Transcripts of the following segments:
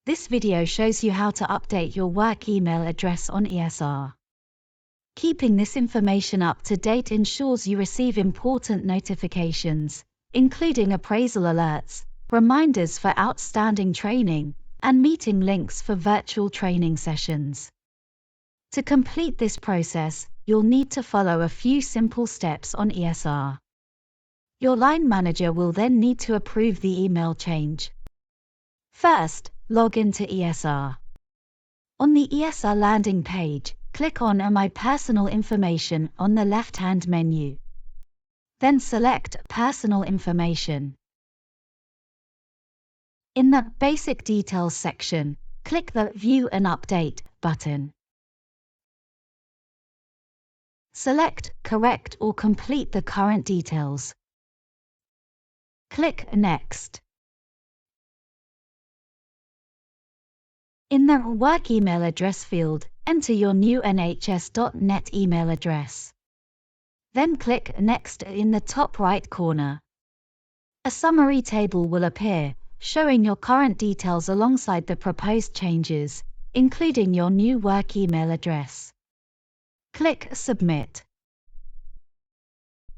This video shows you how to update your work email address on ESR. Keeping this information up to date ensures you receive important notifications, including appraisal alerts, reminders for outstanding training, and meeting links for virtual training sessions. To complete this process, you'll need to follow a few simple steps on ESR. Your line manager will then need to approve the email change. First, log into ESR. On the ESR landing page, click on My Personal Information on the left-hand menu. Then select Personal Information. In the Basic Details section, click the View and Update button. Select Correct or complete the current details. Click Next. In the Work Email Address field, enter your new nhs.net email address. Then click Next in the top right corner. A summary table will appear, showing your current details alongside the proposed changes, including your new work email address. Click Submit.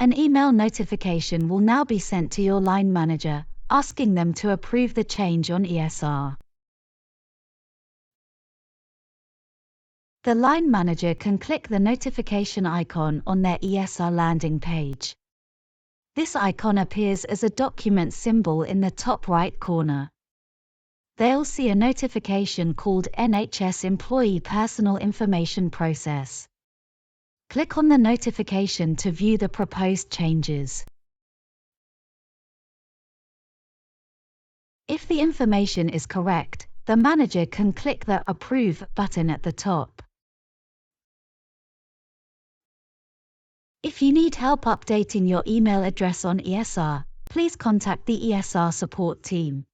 An email notification will now be sent to your line manager, asking them to approve the change on ESR. The line manager can click the notification icon on their ESR landing page. This icon appears as a document symbol in the top right corner. They'll see a notification called NHS Employee Personal Information Process. Click on the notification to view the proposed changes. If the information is correct, the manager can click the Approve button at the top. If you need help updating your email address on ESR, please contact the ESR Support Team.